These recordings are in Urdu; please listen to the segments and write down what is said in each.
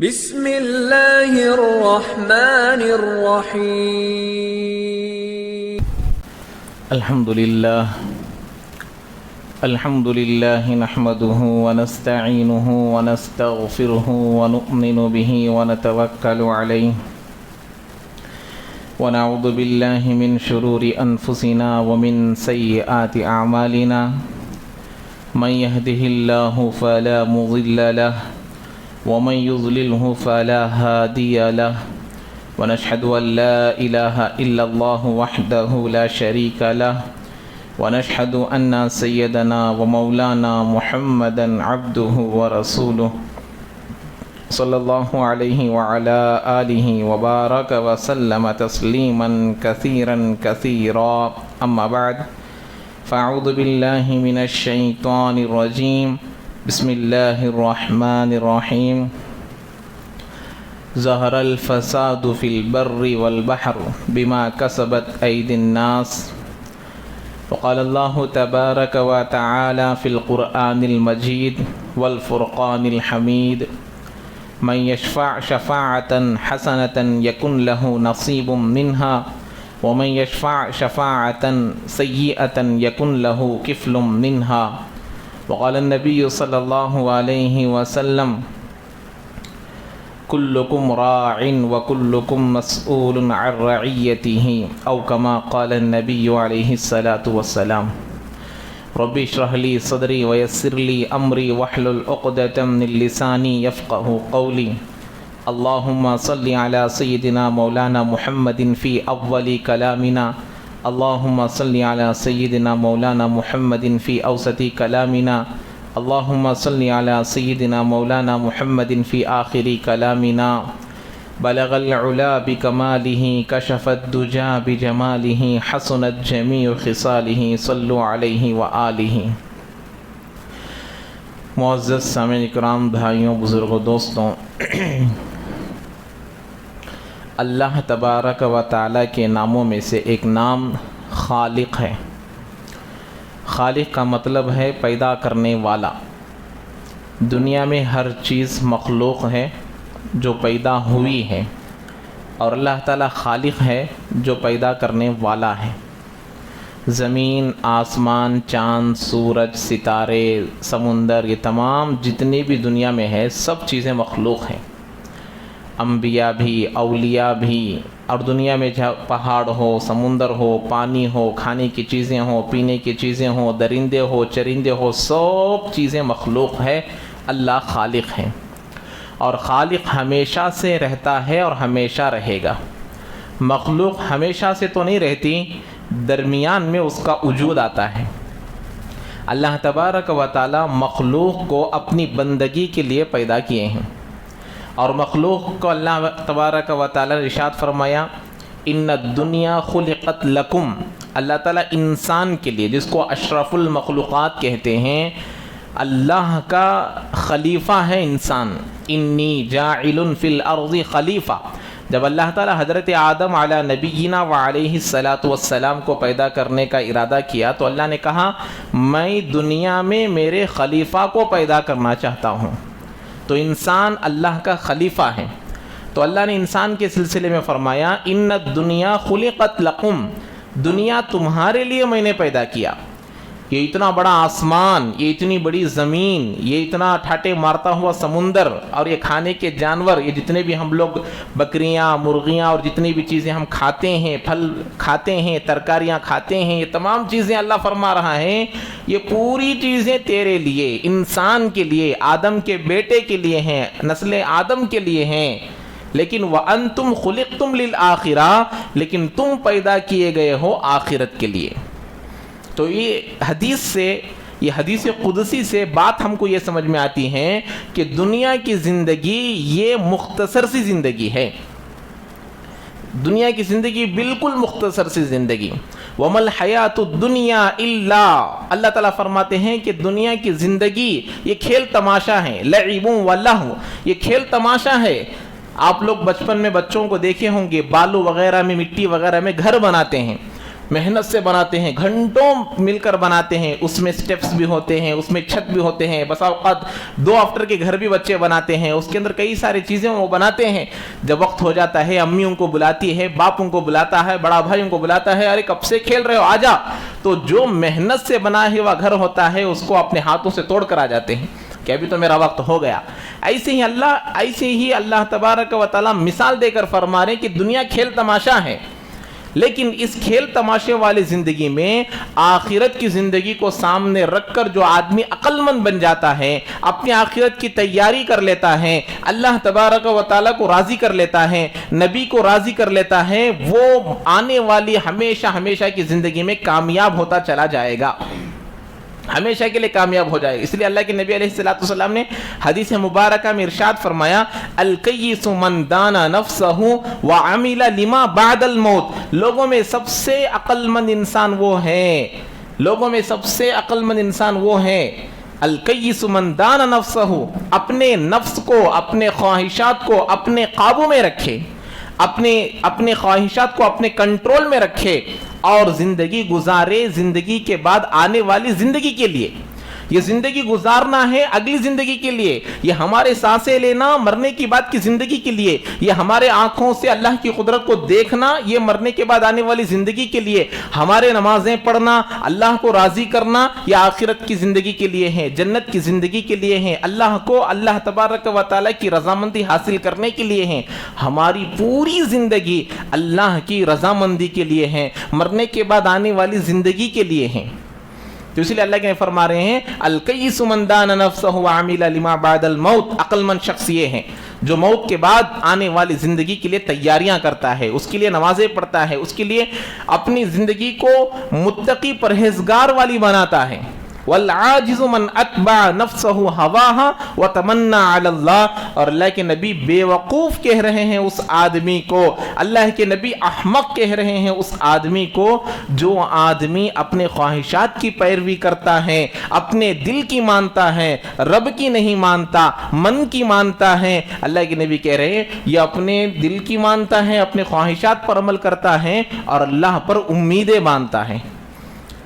بسم اللہ الرحمن الرحیم الحمد للہ نحمده ونستعینه ونستغفره ونؤمن به ونتوکل علیہ ونعوذ باللہ من شرور انفسنا ومن سیئات اعمالنا من يهده الله فلا مضل له ومن يضلله فلا هادي له ونشهد أن لا إله إلا الله وحده لا شريك له ونشهد أن سيدنا ومولانا محمدا عبده ورسوله صلى الله عليه وعلى آله وبارك وسلم تسليما كثيرا كثيرا أما بعد فأعوذ بالله من الشيطان الرجيم بسم اللہ الرحمن الرحیم ظہر الفساد فی البر والبحر بما کسبت ایدی الناس وقال اللہ تبارک وتعالی فی القرآن المجید والفرقان الحمید من یشفع شفاعة حسنة یکن له نصیب منها ومن یشفع شفاعة سیئة یکن له کفل منها وقال النبی صلی اللہ علیہ وسلم کلکم راع وکلکم مسئول عن رعیتہ او کما قال النبی علیہ الصلاة والسلام رب اشرح لی صدری ویسر لی امری واحلل عقدۃ من لسانی یفقهوا قولی اللہم صل علی سیدنا مولانا محمد فی اول کلامنا اللہم صل علی سیدنا مولانا محمد فی اوسط کلامنا اللہم صل علی سیدنا مولانا محمد فی آخر کلامنا بلغ العلا بکمالہ کشف الدجا بجمالہ حسنت جمیع خصالہ صلو علیہ وآلہ۔ معزز سامعین کرام، بھائیوں، بزرگوں، دوستوں، اللہ تبارک و تعالیٰ کے ناموں میں سے ایک نام خالق ہے۔ خالق کا مطلب ہے پیدا کرنے والا۔ دنیا میں ہر چیز مخلوق ہے جو پیدا ہوئی ہے، اور اللہ تعالیٰ خالق ہے جو پیدا کرنے والا ہے۔ زمین، آسمان، چاند، سورج، ستارے، سمندر، یہ تمام جتنی بھی دنیا میں ہے سب چیزیں مخلوق ہیں۔ انبیاء بھی، اولیاء بھی، اور دنیا میں پہاڑ ہو، سمندر ہو، پانی ہو، کھانے کی چیزیں ہوں، پینے کی چیزیں ہوں، درندے ہو، چرندے ہو، سب چیزیں مخلوق ہے۔ اللہ خالق ہے، اور خالق ہمیشہ سے رہتا ہے اور ہمیشہ رہے گا۔ مخلوق ہمیشہ سے تو نہیں رہتی، درمیان میں اس کا وجود آتا ہے۔ اللہ تبارک و تعالی مخلوق کو اپنی بندگی کے لیے پیدا کیے ہیں، اور مخلوق کو اللہ تبارک و تعالی نے ارشاد فرمایا ان الدنیا خلقت لکم۔ اللہ تعالیٰ انسان کے لیے، جس کو اشرف المخلوقات کہتے ہیں، اللہ کا خلیفہ ہے انسان۔ انی جاعل فی الارض خلیفہ۔ جب اللہ تعالیٰ حضرت آدم علی نبینا وعلیہ الصلاۃ والسلام کو پیدا کرنے کا ارادہ کیا تو اللہ نے کہا میں دنیا میں میرے خلیفہ کو پیدا کرنا چاہتا ہوں۔ تو انسان اللہ کا خلیفہ ہے۔ تو اللہ نے انسان کے سلسلے میں فرمایا ان الدنیا خلقت لکم، دنیا تمہارے لیے میں نے پیدا کیا۔ یہ اتنا بڑا آسمان، یہ اتنی بڑی زمین، یہ اتنا ٹھاٹے مارتا ہوا سمندر، اور یہ کھانے کے جانور، یہ جتنے بھی ہم لوگ بکریاں، مرغیاں اور جتنی بھی چیزیں ہم کھاتے ہیں، پھل کھاتے ہیں، ترکاریاں کھاتے ہیں، یہ تمام چیزیں اللہ فرما رہا ہے یہ پوری چیزیں تیرے لیے، انسان کے لیے، آدم کے بیٹے کے لیے ہیں، نسل آدم کے لیے ہیں۔ لیکن وَأَنْتُمْ خُلِقْتُمْ لِلْآخِرَةِ، لیکن تم پیدا کیے گئے ہو آخرت کے لیے۔ تو یہ حدیث قدسی سے بات ہم کو یہ سمجھ میں آتی ہے کہ دنیا کی زندگی یہ مختصر سی زندگی ہے، دنیا کی زندگی بالکل مختصر سی زندگی۔ وَمَا الْحَيَاةُ الدُّنْيَا إِلَّا، اللہ تعالیٰ فرماتے ہیں کہ دنیا کی زندگی یہ کھیل تماشا ہے، لَعِبٌ وَلَهْوٌ، یہ کھیل تماشا ہے۔ آپ لوگ بچپن میں بچوں کو دیکھے ہوں گے بالو وغیرہ میں، مٹی وغیرہ میں گھر بناتے ہیں، محنت سے بناتے ہیں, گھنٹوں مل کر بناتے ہیں, اس میں سٹیپس بھی ہوتے ہیں, اس میں چھت بھی ہوتے ہیں, بسا اوقات 2 آفٹر کے گھر بھی بچے بناتے ہیں, اس کے اندر کئی ساری چیزیں وہ بناتے ہیں. جب وقت ہو جاتا ہے امی ان کو بلاتی ہے, باپ ان کو بلاتا ہے, بڑا بھائی ان کو بلاتا ہے, ارے کب سے کھیل رہے ہو آ جا, تو جو محنت سے بنا ہوا گھر ہوتا ہے اس کو اپنے ہاتھوں سے توڑ کر آ جاتے ہیں کہ ابھی تو میرا وقت ہو گیا. ایسے ہی اللہ تبارک و تعالی مثال دے کر فرما رہے ہیں کہ دنیا کھیل تماشا ہے, لیکن اس کھیل تماشے والی زندگی میں آخرت کی زندگی کو سامنے رکھ کر جو آدمی عقل مند بن جاتا ہے, اپنی آخرت کی تیاری کر لیتا ہے, اللہ تبارک و تعالیٰ کو راضی کر لیتا ہے, نبی کو راضی کر لیتا ہے, وہ آنے والی ہمیشہ کی زندگی میں کامیاب ہوتا چلا جائے گا, ہمیشہ کے لیے کامیاب ہو جائے گا. اس لیے اللہ کے نبی علیہ السلام نے حدیث مبارکہ میں ارشاد فرمایا, الکیس من دانا نفسہ وعمل لما بعد الموت. لوگوں میں سب سے عقل مند انسان وہ ہے, الکیس من دانا نفسہ, اپنے نفس کو, اپنے خواہشات کو اپنے قابو میں رکھے, اپنے خواہشات کو اپنے کنٹرول میں رکھے اور زندگی گزارے زندگی کے بعد آنے والی زندگی کے لیے. یہ زندگی گزارنا ہے اگلی زندگی کے لیے, یہ ہمارے سانسیں لینا مرنے کی بعد کی زندگی کے لیے, یہ ہمارے آنکھوں سے اللہ کی قدرت کو دیکھنا یہ مرنے کے بعد آنے والی زندگی کے لیے, ہمارے نمازیں پڑھنا, اللہ کو راضی کرنا یہ آخرت کی زندگی کے لیے ہیں, جنت کی زندگی کے لیے ہیں, اللہ تبارک و تعالیٰ کی رضامندی حاصل کرنے کے لیے ہیں. ہماری پوری زندگی اللہ کی رضامندی کے لیے ہے, مرنے کے بعد آنے والی زندگی کے لیے ہیں. تو اس لیے اللہ کے فرما رہے ہیں, الکیس من دان نفسہ وعمل لما بعد الموت. عقل مند شخص یہ ہے جو موت کے بعد آنے والی زندگی کے لیے تیاریاں کرتا ہے, اس کے لیے نمازیں پڑھتا ہے, اس کے لیے اپنی زندگی کو متقی پرہیزگار والی بناتا ہے. والعاجز من اتبع نفسہ ہواہا وتمنى علی اللہ. اور اللہ کے نبی بے وقوف کہہ رہے ہیں اس آدمی کو, اللہ کے نبی احمق کہہ رہے ہیں اس آدمی کو جو آدمی اپنے خواہشات کی پیروی کرتا ہے, اپنے دل کی مانتا ہے, رب کی نہیں مانتا, من کی مانتا ہے. اللہ کے نبی کہہ رہے ہیں یہ اپنے دل کی مانتا ہے, اپنے خواہشات پر عمل کرتا ہے اور اللہ پر امیدیں مانتا ہے,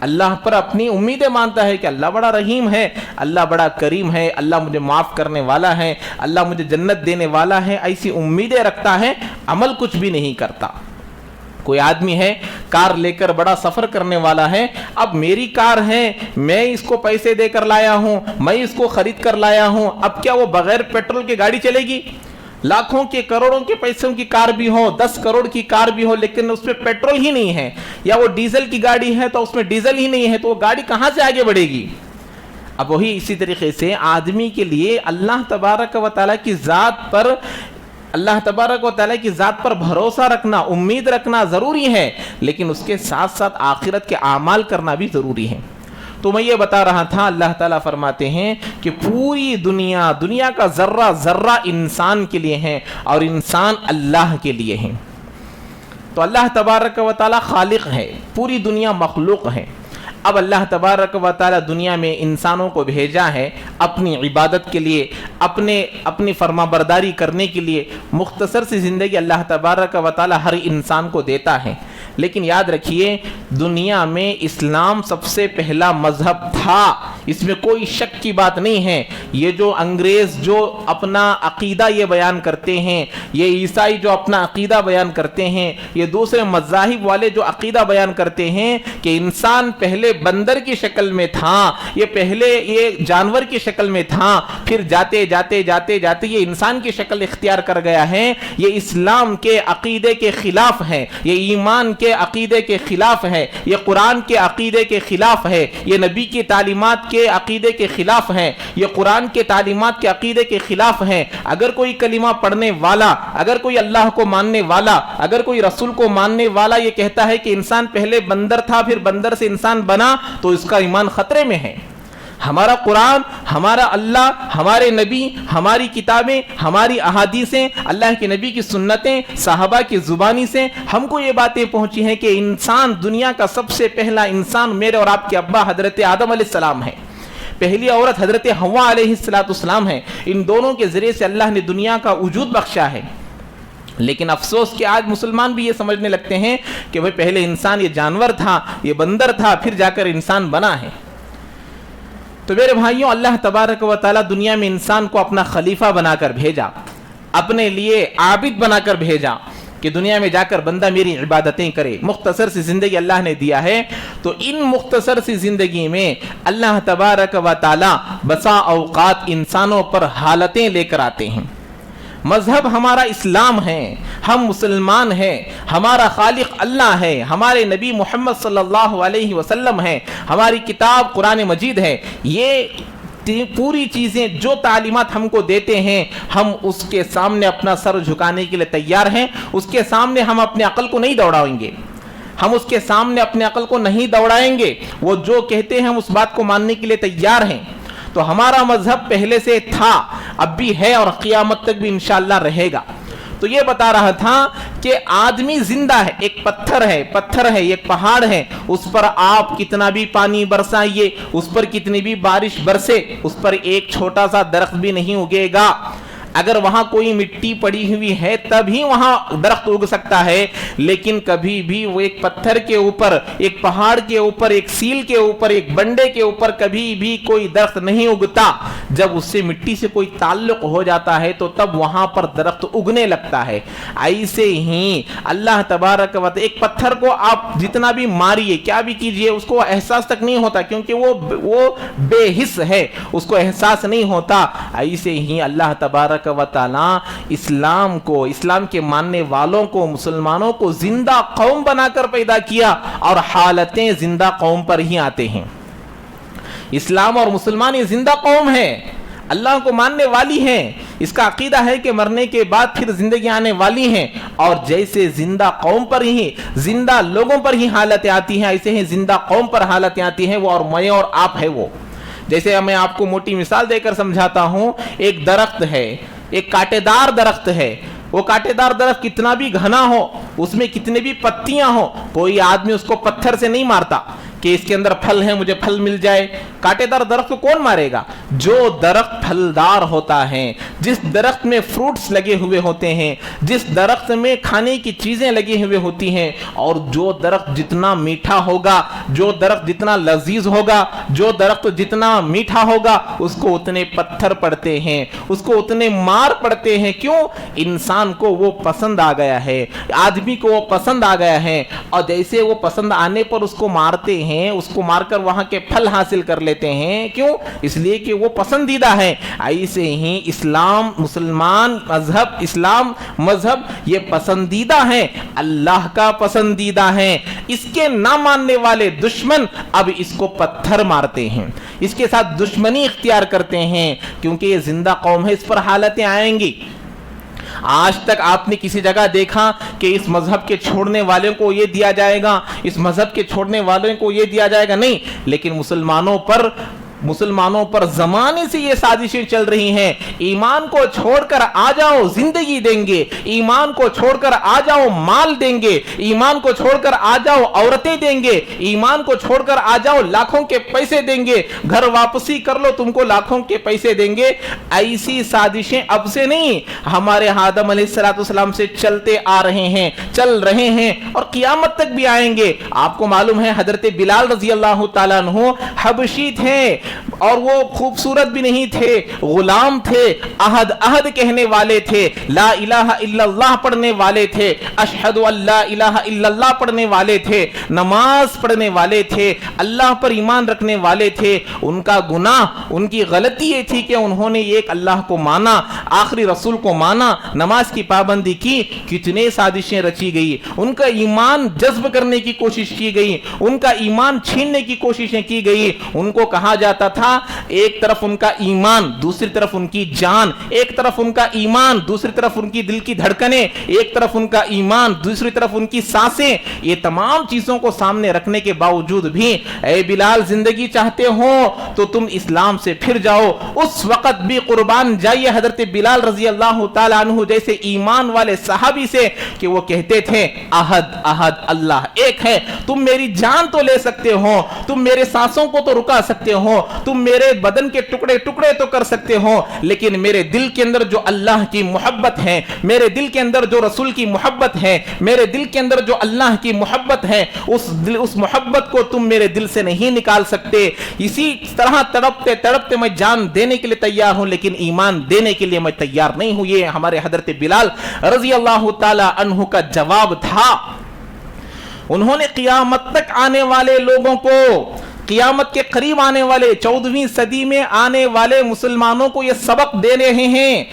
اللہ پر اپنی امیدیں مانتا ہے کہ اللہ بڑا رحیم ہے, اللہ بڑا کریم ہے, اللہ مجھے معاف کرنے والا ہے, اللہ مجھے جنت دینے والا ہے, ایسی امیدیں رکھتا ہے, عمل کچھ بھی نہیں کرتا. کوئی آدمی ہے کار لے کر بڑا سفر کرنے والا ہے, اب میری کار ہے, میں اس کو پیسے دے کر لایا ہوں, میں اس کو خرید کر لایا ہوں, اب کیا وہ بغیر پیٹرول کی گاڑی چلے گی؟ لاکھوں کے کروڑوں کے پیسوں کی کار بھی ہو, 10 کروڑ کی کار بھی ہو, لیکن اس میں پیٹرول ہی نہیں ہے, یا وہ ڈیزل کی گاڑی ہے تو اس میں ڈیزل ہی نہیں ہے, تو وہ گاڑی کہاں سے آگے بڑھے گی؟ اب وہی اسی طریقے سے آدمی کے لیے اللہ تبارک و تعالیٰ کی ذات پر بھروسہ رکھنا, امید رکھنا ضروری ہے, لیکن اس کے ساتھ ساتھ آخرت کے اعمال کرنا بھی ضروری ہے. تو میں یہ بتا رہا تھا, اللہ تعالیٰ فرماتے ہیں کہ پوری دنیا کا ذرہ ذرہ انسان کے لیے ہے اور انسان اللہ کے لیے ہے. تو اللہ تبارک و تعالیٰ خالق ہے, پوری دنیا مخلوق ہے. اب اللہ تبارک و تعالیٰ دنیا میں انسانوں کو بھیجا ہے اپنی عبادت کے لیے, اپنی فرما برداری کرنے کے لیے. مختصر سی زندگی اللہ تبارک و تعالیٰ ہر انسان کو دیتا ہے, لیکن یاد رکھیے دنیا میں اسلام سب سے پہلا مذہب تھا, اس میں کوئی شک کی بات نہیں ہے. یہ جو انگریز جو اپنا عقیدہ یہ بیان کرتے ہیں, یہ عیسائی جو اپنا عقیدہ بیان کرتے ہیں, یہ دوسرے مذاہب والے جو عقیدہ بیان کرتے ہیں کہ انسان پہلے بندر کی شکل میں تھا, یہ پہلے یہ جانور کی شکل میں تھا, پھر جاتے جاتے یہ انسان کی شکل اختیار کر گیا ہے, یہ اسلام کے عقیدے کے خلاف ہے, یہ ایمان کے عقیدے کے خلاف ہے, یہ قرآن کے عقیدے کے خلاف ہے, یہ نبی کی تعلیمات کے عقیدے کے خلاف ہے, یہ قرآن کے تعلیمات کے عقیدے کے خلاف ہے. اگر کوئی کلمہ پڑھنے والا, اگر کوئی اللہ کو ماننے والا, اگر کوئی رسول کو ماننے والا یہ کہتا ہے کہ انسان پہلے بندر تھا پھر بندر سے انسان بنا, تو اس کا ایمان خطرے میں ہے. ہمارا قرآن, ہمارا اللہ, ہمارے نبی, ہماری کتابیں, ہماری احادیثیں, اللہ کے نبی کی سنتیں, صحابہ کی زبانی سے ہم کو یہ باتیں پہنچی ہیں کہ انسان, دنیا کا سب سے پہلا انسان میرے اور آپ کے ابا حضرت آدم علیہ السلام ہے, پہلی عورت حضرت حوا علیہ السلام ہے. ان دونوں کے ذریعے سے اللہ نے دنیا کا وجود بخشا ہے. لیکن افسوس کہ آج مسلمان بھی یہ سمجھنے لگتے ہیں کہ بھئی پہلے انسان یہ جانور تھا، یہ بندر تھا، پھر جا کر انسان بنا ہے۔ تو میرے بھائیوں، اللہ تبارک و تعالیٰ دنیا میں انسان کو اپنا خلیفہ بنا کر بھیجا، اپنے لیے عابد بنا کر بھیجا کہ دنیا میں جا کر بندہ میری عبادتیں کرے۔ مختصر سی زندگی اللہ نے دیا ہے، تو ان مختصر سی زندگی میں اللہ تبارک و تعالیٰ بسا اوقات انسانوں پر حالتیں لے کر آتے ہیں۔ مذہب ہمارا اسلام ہے، ہم مسلمان ہیں، ہمارا خالق اللہ ہے، ہمارے نبی محمد صلی اللہ علیہ وسلم ہے، ہماری کتاب قرآن مجید ہے۔ یہ پوری چیزیں جو تعلیمات ہم کو دیتے ہیں، ہم اس کے سامنے اپنا سر جھکانے کے لیے تیار ہیں۔ اس کے سامنے ہم اپنے عقل کو نہیں دوڑائیں گے، ہم اس کے سامنے اپنے عقل کو نہیں دوڑائیں گے۔ وہ جو کہتے ہیں ہم اس بات کو ماننے کے لیے تیار ہیں۔ تو ہمارا مذہب پہلے سے تھا، اب بھی ہے، اور قیامت تک بھی انشاءاللہ رہے گا۔ تو یہ بتا رہا تھا کہ آدمی زندہ ہے، ایک پتھر ہے، ایک پہاڑ ہے، اس پر آپ کتنا بھی پانی برسائیے، اس پر کتنی بھی بارش برسے، اس پر ایک چھوٹا سا درخت بھی نہیں اگے گا۔ اگر وہاں کوئی مٹی پڑی ہوئی ہے تبھی وہاں درخت اگ سکتا ہے، لیکن کبھی بھی وہ ایک پتھر کے اوپر، ایک پہاڑ کے اوپر، ایک سیل کے اوپر، ایک بنڈے کے اوپر کبھی بھی کوئی درخت نہیں اگتا۔ جب اس سے مٹی سے کوئی تعلق ہو جاتا ہے تو تب وہاں پر درخت اگنے لگتا ہے۔ ایسے ہی اللہ تبارک و تعالی، ایک پتھر کو آپ جتنا بھی ماریے، کیا بھی کیجئے، اس کو احساس تک نہیں ہوتا، کیونکہ وہ بے حس ہے، اس کو احساس نہیں ہوتا۔ ایسے ہی اللہ تبارک و تعالی اسلام کو، اسلام کے ماننے والوں کو، مسلمانوں کو زندہ قوم بنا کر پیدا کیا، اور حالتیں زندہ قوم پر ہی آتے ہیں۔ اسلام اور مسلمان یہ زندہ قوم ہے، اللہ کو ماننے والی ہیں، اس کا عقیدہ ہے کہ مرنے کے بعد پھر زندگی آنے والی ہیں، اور جیسے زندہ قوم پر ہی، زندہ لوگوں پر ہی حالتیں آتی ہیں، ایسے ہی زندہ قوم پر حالتیں آتی ہیں، وہ اور میں اور آپ ہے وہ۔ جیسے میں آپ کو موٹی مثال دے کر سمجھاتا ہوں، ایک درخت ہے، ایک کانٹے دار درخت ہے، وہ کانٹے دار درخت کتنا بھی گھنا ہو، اس میں کتنے بھی پتیاں ہو، کوئی آدمی اس کو پتھر سے نہیں مارتا کہ اس کے اندر پھل ہیں مجھے پھل مل جائے۔ کانٹے دار درخت کو کون مارے گا؟ جو درخت پھلدار ہوتا ہے، جس درخت میں فروٹس لگے ہوئے ہوتے ہیں، جس درخت میں کھانے کی چیزیں لگی ہوئے ہوتی ہیں، اور جو درخت جتنا میٹھا ہوگا، جو درخت جتنا لذیذ ہوگا، جو درخت جتنا میٹھا ہوگا، اس کو اتنے پتھر پڑتے ہیں، اس کو اتنے مار پڑتے ہیں۔ کیوں؟ انسان کو وہ پسند آ گیا ہے، آدمی کو وہ پسند آ گیا ہے، اور جیسے وہ پسند آنے پر اس کو مارتے ہیں، اس کو مار کر وہاں کے پھل حاصل کر لیتے ہیں۔ کیوں؟ اس لیے کہ وہ پسندیدہ ہے۔ ایسے ہی اسلام، مسلمان مذہب، اسلام مذہب یہ پسندیدہ ہے، اللہ کا پسندیدہ ہے۔ اس کے نہ ماننے والے دشمن اب اس کو پتھر مارتے ہیں، اس کے ساتھ دشمنی اختیار کرتے ہیں، کیونکہ یہ زندہ قوم ہے، اس پر حالتیں آئیں گی۔ آج تک آپ نے کسی جگہ دیکھا کہ اس مذہب کے چھوڑنے والوں کو یہ دیا جائے گا، اس مذہب کے چھوڑنے والوں کو یہ دیا جائے گا؟ نہیں۔ لیکن مسلمانوں پر زمانے سے یہ سازشیں چل رہی ہیں، ایمان کو چھوڑ کر آ جاؤ زندگی دیں گے، ایمان کو چھوڑ کر آ جاؤ مال دیں گے، ایمان کو چھوڑ کر آ جاؤ عورتیں دیں گے، ایمان کو چھوڑ کر آ جاؤ لاکھوں کے پیسے دیں گے، گھر واپسی کر لو تم کو لاکھوں کے پیسے دیں گے۔ ایسی سازشیں اب سے نہیں، ہمارے آدم علیہ السلام سے چلتے آ رہے ہیں، چل رہے ہیں، اور قیامت تک بھی آئیں گے۔ آپ کو معلوم ہے حضرت بلال رضی اللہ تعالیٰ عنہ حبشی تھے، اور وہ خوبصورت بھی نہیں تھے، غلام تھے، احد کہنے والے تھے، لا الہ الا اللہ پڑھنے والے تھے، اشہد ان لا الہ الا اللہ پڑھنے والے تھے، نماز پڑھنے والے تھے، اللہ پر ایمان رکھنے والے تھے۔ ان کا گناہ، ان کی غلطی یہ تھی کہ انہوں نے ایک اللہ کو مانا، آخری رسول کو مانا، نماز کی پابندی کی، کتنے سازشیں رچی گئی، ان کا ایمان جذب کرنے کی کوشش کی گئی، ان کا ایمان چھیننے کی کوششیں کی گئی۔ ان کو کہا جاتا تھا ایک طرف ان کا ایمان، دوسری طرف ان کی جان، ایک طرف ان کا ایمان، دوسری طرف ان کی دل کی دھڑکنیں، ایک طرف ان کا ایمان، دوسری طرف ان کی سانسیں۔ یہ تمام چیزوں کو سامنے رکھنے کے باوجود بھی اے بلال زندگی چاہتے ہو تو تم اسلام سے پھر جاؤ۔ اس وقت بھی قربان جائیے حضرت بلال رضی اللہ تعالیٰ عنہ جیسے ایمان والے صحابی سے کہ وہ کہتے تھے احد اللہ ایک ہے، تم میری جان تو لے سکتے ہو، تم میرے سانسوں کو تو رکا سکتے ہو، تم تم میرے بدن کے ٹکڑے ٹکڑے تو کر سکتے ہو، لیکن میرے دل کے اندر جو اللہ کی محبت ہے، میرے دل کے اندر جو رسول کی محبت ہے، میرے دل کے اندر جو اللہ کی محبت ہے، اس محبت کو تم میرے دل سے نہیں نکال سکتے۔ اسی طرح تڑپتے تڑپتے میں جان دینے کے لیے تیار ہوں، لیکن ایمان دینے کے لیے میں تیار نہیں ہوں۔ یہ ہمارے حضرت بلال رضی اللہ تعالی عنہ کا جواب تھا۔ انہوں نے قیامت تک آنے والے لوگوں کو، قیامت کے قریب آنے والے 14ویں صدی میں آنے والے مسلمانوں کو یہ سبق دے رہے ہیں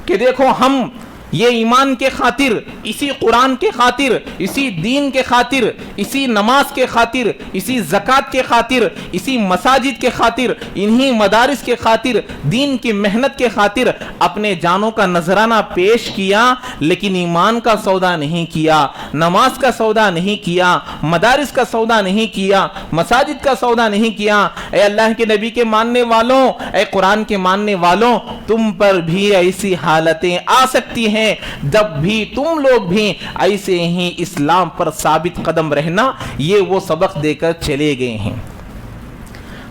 کہ دیکھو، ہم یہ ایمان کے خاطر، اسی قرآن کے خاطر، اسی دین کے خاطر، اسی نماز کے خاطر، اسی زکوٰۃ کے خاطر، اسی مساجد کے خاطر، انہی مدارس کے خاطر، دین کی محنت کے خاطر اپنے جانوں کا نذرانہ پیش کیا، لیکن ایمان کا سودا نہیں کیا، نماز کا سودا نہیں کیا، مدارس کا سودا نہیں کیا، مساجد کا سودا نہیں کیا۔ اے اللہ کے نبی کے ماننے والوں، اے قرآن کے ماننے والوں، تم پر بھی ایسی حالتیں آ سکتی ہیں، جب بھی تم لوگ بھی ایسے ہی اسلام پر ثابت قدم رہنا۔ یہ وہ سبق دے کر چلے گئے ہیں۔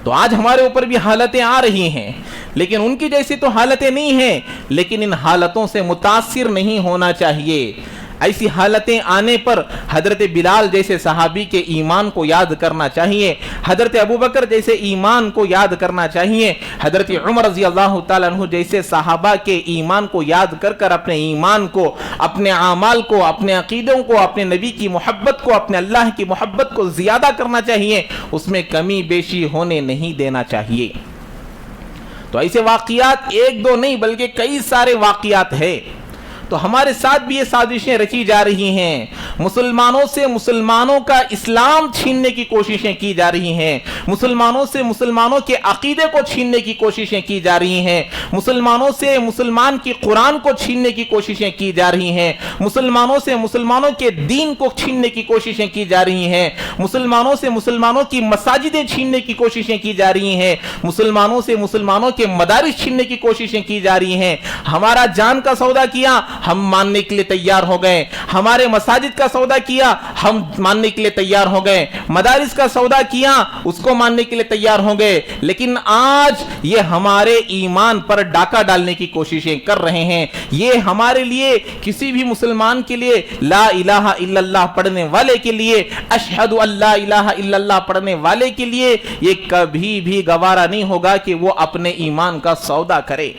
تو آج ہمارے اوپر بھی حالتیں آ رہی ہیں، لیکن ان کی جیسی تو حالتیں نہیں ہیں، لیکن ان حالتوں سے متاثر نہیں ہونا چاہیے۔ ایسی حالتیں آنے پر حضرت بلال جیسے صحابی کے ایمان کو یاد کرنا چاہیے، حضرت ابوبکر جیسے ایمان کو یاد کرنا چاہیے، حضرت عمر رضی اللہ تعالیٰ عنہ جیسے صحابہ کے ایمان کو یاد کر کر اپنے ایمان کو، اپنے اعمال کو، اپنے عقیدوں کو، اپنے نبی کی محبت کو، اپنے اللہ کی محبت کو زیادہ کرنا چاہیے، اس میں کمی بیشی ہونے نہیں دینا چاہیے۔ تو ایسے واقعات ایک دو نہیں بلکہ کئی سارے واقعات ہیں۔ تو ہمارے ساتھ بھی یہ سازشیں رچی جا رہی ہیں، مسلمانوں سے مسلمانوں کا اسلام چھیننے کی کوششیں کی جا رہی ہیں، مسلمانوں سے مسلمانوں کے عقیدے کو چھیننے کی کوششیں کی جا رہی ہیں، مسلمانوں سے مسلمان کی قرآن کو چھیننے کی کوششیں کی جا رہی ہیں، مسلمانوں سے مسلمانوں کے دین کو چھیننے کی کوششیں کی جا رہی ہیں، مسلمانوں سے مسلمانوں کی مساجدیں چھیننے کی کوششیں کی جا رہی ہیں، مسلمانوں سے مسلمانوں کے مدارس چھیننے کی کوششیں کی جا رہی ہیں۔ ہمارا جان کا سودا کیا، ہم ماننے کے لیے تیار ہو گئے، ہمارے مساجد کا سودا کیا، ہم ماننے کے لیے تیار ہو گئے، مدارس کا سودا کیا، اس کو ماننے کے لیے تیار ہو گئے، لیکن آج یہ ہمارے ایمان پر ڈاکہ ڈالنے کی کوششیں کر رہے ہیں۔ یہ ہمارے لیے، کسی بھی مسلمان کے لیے، لا الہ الا اللہ پڑھنے والے کے لیے، اشہد ان لا الہ الا اللہ پڑھنے والے کے لیے یہ کبھی بھی گوارا نہیں ہوگا کہ وہ اپنے ایمان کا سودا کرے۔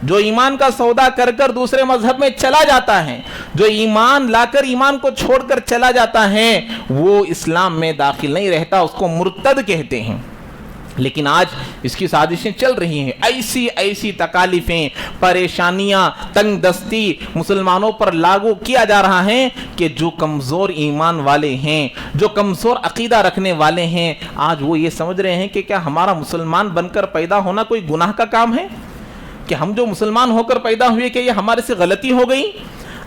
جو ایمان کا سودا کر کر دوسرے مذہب میں چلا جاتا ہے، جو ایمان لا کر ایمان کو چھوڑ کر چلا جاتا ہے، وہ اسلام میں داخل نہیں رہتا، اس کو مرتد کہتے ہیں۔ لیکن آج اس کی سازشیں چل رہی ہیں، ایسی تکالیفیں، پریشانیاں، تنگ دستی مسلمانوں پر لاگو کیا جا رہا ہے کہ جو کمزور ایمان والے ہیں، جو کمزور عقیدہ رکھنے والے ہیں، آج وہ یہ سمجھ رہے ہیں کہ کیا ہمارا مسلمان بن کر پیدا ہونا کوئی گناہ کا کام ہے، کہ ہم جو مسلمان ہو کر پیدا ہوئے کہ یہ ہمارے سے غلطی ہو گئی۔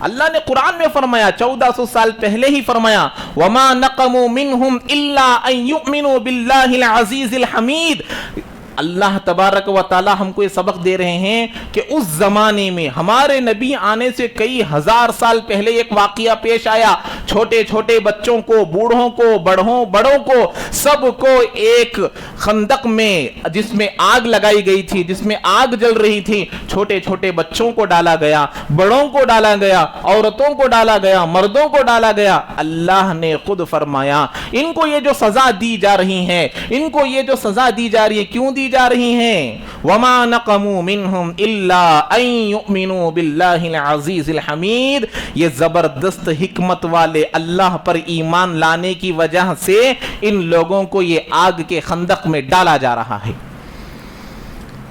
اللہ نے قرآن میں فرمایا، 1400 سال پہلے ہی فرمایا، وَمَا نَقَمُوا مِنْهُمْ إِلَّا أَن يُؤْمِنُوا بِاللَّهِ الْعَزِيزِ الْحَمِيدِ۔ اللہ تبارک و تعالی ہم کو یہ سبق دے رہے ہیں کہ اس زمانے میں ہمارے نبی آنے سے کئی ہزار سال پہلے ایک واقعہ پیش آیا، چھوٹے چھوٹے بچوں کو، بوڑھوں کو، بڑوں کو، سب کو ایک خندق میں، جس میں آگ لگائی گئی تھی، جس میں آگ جل رہی تھی، چھوٹے چھوٹے بچوں کو ڈالا گیا، بڑوں کو ڈالا گیا، عورتوں کو ڈالا گیا، مردوں کو ڈالا گیا۔ اللہ نے خود فرمایا، ان کو یہ جو سزا دی جا رہی ہے، ان کو یہ جو سزا دی جا رہی ہے، کیوں دی جا رہی ہیں؟ وَمَا نَقَمُوا مِنْهُمْ إِلَّا أَن يُؤْمِنُوا بِاللَّهِ الْعَزِيزِ الْحَمِيدِ۔ یہ زبردست حکمت والے اللہ پر ایمان لانے کی وجہ سے ان لوگوں کو یہ آگ کے خندق میں ڈالا جا رہا ہے۔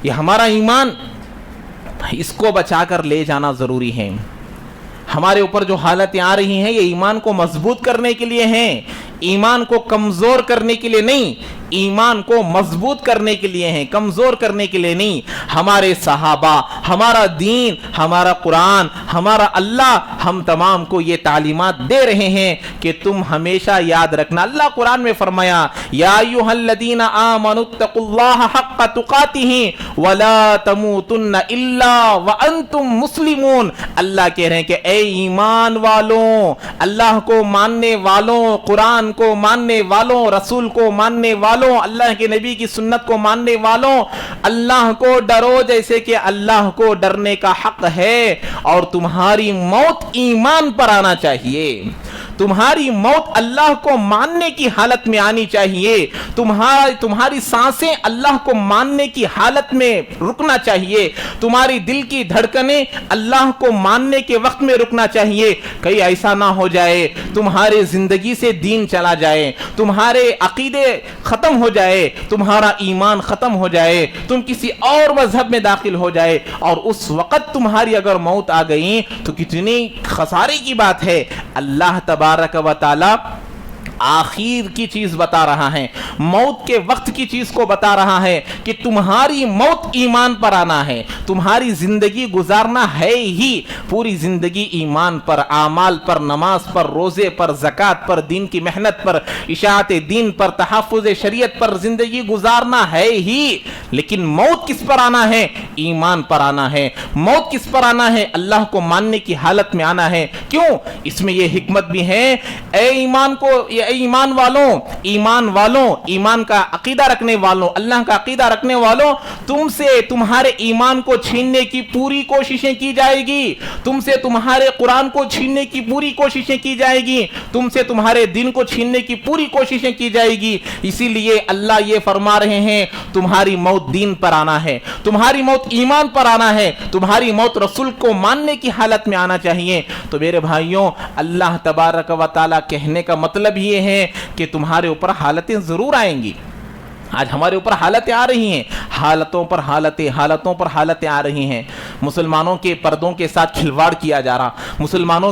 یہ ہمارا ایمان، اس کو بچا کر لے جانا ضروری ہے۔ ہمارے اوپر جو حالتیں آ رہی ہیں، یہ ایمان کو مضبوط کرنے کے لیے ہیں، ایمان کو کمزور کرنے کے لیے نہیں، ایمان کو مضبوط کرنے کے لیے ہیں، کمزور کرنے کے لیے نہیں۔ ہمارے صحابہ، ہمارا دین، ہمارا قرآن، ہمارا اللہ ہم تمام کو یہ تعلیمات دے رہے ہیں کہ تم ہمیشہ یاد رکھنا۔ اللہ قرآن میں فرمایا، یا ایھا الذین آمنوا اتقوا اللہ حق تقاتہ ولا تموتن الا وانتم مسلمون۔ اللہ کہہ رہے ہیں کہ اے ایمان والوں، اللہ کو ماننے والوں، قرآن قرآن کو ماننے والوں, رسول کو ماننے والوں, اللہ کے نبی کی سنت کو ماننے والوں, اللہ کو ڈرو جیسے کہ اللہ کو ڈرنے کا حق ہے, اور تمہاری موت ایمان پر آنا چاہیے, تمہاری موت اللہ کو ماننے کی حالت میں آنی چاہیے, تمہاری سانسیں اللہ کو ماننے کی حالت میں رکنا چاہیے, تمہاری دل کی دھڑکنیں اللہ کو ماننے کے وقت میں رکنا چاہیے. کہیں ایسا نہ ہو جائے تمہارے زندگی سے دین چلا جائے, تمہارے عقیدے ختم ہو جائے, تمہارا ایمان ختم ہو جائے, تم کسی اور مذہب میں داخل ہو جائے, اور اس وقت تمہاری اگر موت آ گئی تو کتنی خسارے کی بات ہے. اللہ تبارک و تعالی آخر کی چیز بتا رہا ہے, موت کے وقت کی چیز کو بتا رہا ہے کہ تمہاری موت ایمان پر آنا ہے, تمہاری زندگی گزارنا ہے ہی پوری زندگی ایمان پر, اعمال پر, نماز پر, روزے پر, زکات پر, دین کی محنت پر, اشاعت دین پر, تحفظ شریعت پر زندگی گزارنا ہے ہی, لیکن موت کس پر آنا ہے؟ ایمان پر آنا ہے. موت کس پر آنا ہے؟ اللہ کو ماننے کی حالت میں آنا ہے. کیوں؟ اس میں یہ حکمت بھی ہے, اے ایمان والوں, ایمان کا عقیدہ رکھنے والوں, اللہ کا عقیدہ رکھنے والوں, تم سے تمہارے ایمان کو چھیننے کی پوری کوششیں کی جائے گی, تم سے تمہارے قرآن کو چھیننے کی پوری کوششیں کی جائے گی, تم سے تمہارے دین کو چھیننے کی پوری کوششیں کی جائے گی. اسی لیے اللہ یہ فرما رہے ہیں تمہاری موت دین پر آنا ہے, تمہاری موت ایمان پر آنا ہے, تمہاری موت رسول کو ماننے کی حالت میں آنا چاہیے. تو میرے بھائیوں, اللہ تبارک و تعالی کہنے کا مطلب یہ ہے کہ تمہارے اوپر حالتیں ضرور آئیں گی. آج ہمارے اوپر حالتیں آ رہی ہیں, حالتوں پر حالتیں آ رہی ہیں. مسلمانوں کے پردوں کے ساتھ کھلواڑ کیا جا رہا, مسلمانوں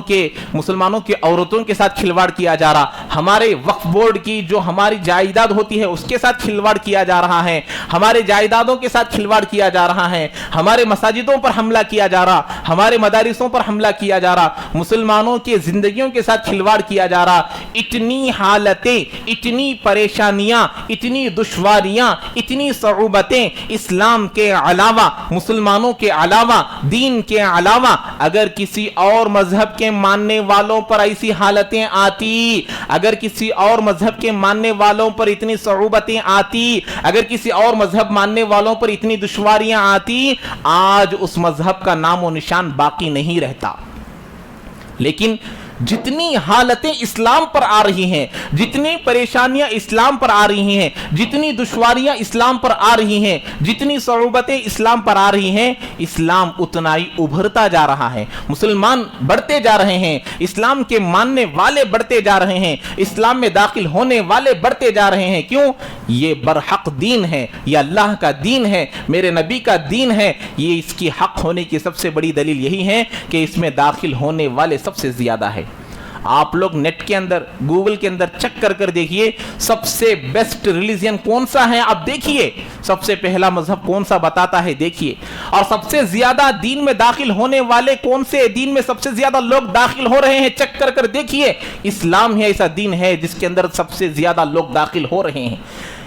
کے عورتوں کے ساتھ کھلواڑ کیا جا رہا, ہمارے وقف بورڈ کی جو ہماری جائیداد ہوتی ہے اس کے ساتھ کھلواڑ کیا جا رہا ہے, ہمارے جائیدادوں کے ساتھ کھلواڑ کیا جا رہا ہے, ہمارے مساجدوں پر حملہ کیا جا رہا, ہمارے مدارسوں پر حملہ کیا جا رہا, مسلمانوں کی زندگیوں کے ساتھ کھلواڑ کیا جا رہا. اتنی حالتیں, اتنی پریشانیاں, اتنی دشواریاں, اتنی صعوبتیں اسلام کے علاوہ, مسلمانوں کے علاوہ, دین کے علاوہ اگر کسی اور مذہب کے ماننے والوں پر ایسی حالتیں آتی, اگر کسی اور مذہب کے ماننے والوں پر اتنی صعوبتیں آتی, اگر کسی اور مذہب ماننے والوں پر اتنی دشواریاں آتی, آج اس مذہب کا نام و نشان باقی نہیں رہتا. لیکن جتنی حالتیں اسلام پر آ رہی ہیں, جتنی پریشانیاں اسلام پر آ رہی ہیں, جتنی دشواریاں اسلام پر آ رہی ہیں, جتنی صعوبتیں اسلام پر آ رہی ہیں, اسلام اتنا ہی ابھرتا جا رہا ہے. مسلمان بڑھتے جا رہے ہیں, اسلام کے ماننے والے بڑھتے جا رہے ہیں, اسلام میں داخل ہونے والے بڑھتے جا رہے ہیں. کیوں؟ یہ برحق دین ہے, یہ اللہ کا دین ہے, میرے نبی کا دین ہے. یہ اس کی حق ہونے کی سب سے بڑی دلیل یہی ہے کہ اس میں داخل ہونے والے سب سے زیادہ ہے. آپ لوگ نیٹ کے اندر, گوگل کے اندر چیک کر دیکھیے سب سے بیسٹ ریلیجن کون سا ہے, آپ دیکھیے سب سے پہلا مذہب کون سا بتاتا ہے, دیکھیے. اور سب سے زیادہ دین میں داخل ہونے والے کون سے, دین میں سب سے زیادہ لوگ داخل ہو رہے ہیں, چیک کر دیکھیے. اسلام ہے ایسا دین ہے جس کے اندر سب سے زیادہ لوگ داخل ہو رہے ہیں.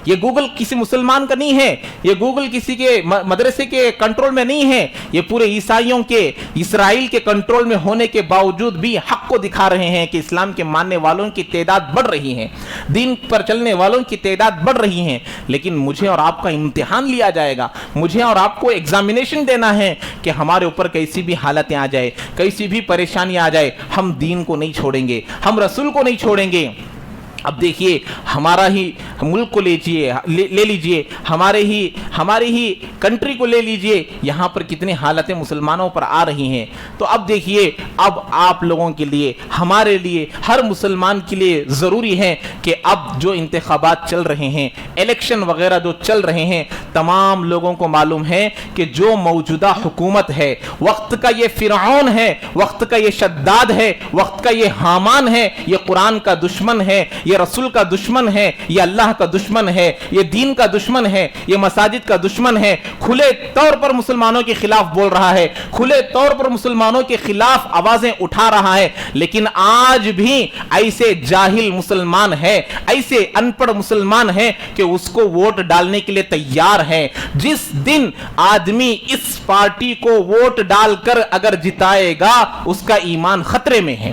یہ گوگل کسی مسلمان کا نہیں ہے, یہ گوگل کسی کے مدرسے کے کنٹرول میں نہیں ہے, یہ پورے عیسائیوں کے, اسرائیل کے کنٹرول میں ہونے کے باوجود بھی حق کو دکھا رہے ہیں کہ اسلام کے ماننے والوں کی تعداد بڑھ رہی ہے, دین پر چلنے والوں کی تعداد بڑھ رہی ہے. لیکن مجھے اور آپ کا امتحان لیا جائے گا, مجھے اور آپ کو ایگزامینیشن دینا ہے کہ ہمارے اوپر کیسی بھی حالتیں آ جائے, کیسی بھی پریشانی آ جائے, ہم دین کو نہیں چھوڑیں گے, ہم رسول کو نہیں چھوڑیں گے. اب دیکھیے ہمارا ہی ملک کو لے لیجئے, ہمارے ہی کنٹری کو لے لیجئے, یہاں پر کتنی حالتیں مسلمانوں پر آ رہی ہیں. تو اب دیکھیے, اب آپ لوگوں کے لیے, ہمارے لیے, ہر مسلمان کے لیے ضروری ہے کہ اب جو انتخابات چل رہے ہیں, الیکشن وغیرہ جو چل رہے ہیں, تمام لوگوں کو معلوم ہے کہ جو موجودہ حکومت ہے, وقت کا یہ فرعون ہے, وقت کا یہ شداد ہے, وقت کا یہ حامان ہے, یہ قرآن کا دشمن ہے, یہ رسول کا دشمن ہے, یہ اللہ کا دشمن ہے, یہ دین کا دشمن ہے, یہ مساجد کا دشمن ہے. کھلے طور پر مسلمانوں کے خلاف بول رہا ہے, کھلے طور پر مسلمانوں کے خلاف آوازیں اٹھا رہا ہے. لیکن آج بھی ایسے جاہل مسلمان ہے, ایسے ان پڑھ مسلمان ہے کہ اس کو ووٹ ڈالنے کے لیے تیار ہے. جس دن آدمی اس پارٹی کو ووٹ ڈال کر اگر جتائے گا, اس کا ایمان خطرے میں ہے.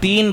3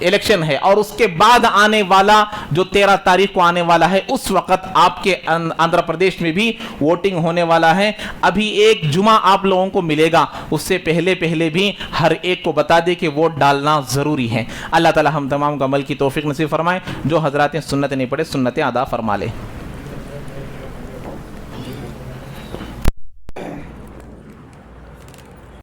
الیکشن ہے اور اس کے بعد آنے والا جو 13 تاریخ کو آنے والا ہے اس وقت آپ کے آندھرا پردیش میں بھی ووٹنگ ہونے والا ہے. ابھی ایک جمعہ آپ لوگوں کو ملے گا, اس سے پہلے بھی ہر ایک کو بتا دے کہ ووٹ ڈالنا ضروری ہے. اللہ تعالی ہم تمام کو عمل کی توفیق نصیب فرمائے. جو حضرات سنت نہیں پڑھے سنتیں ادا فرما لے.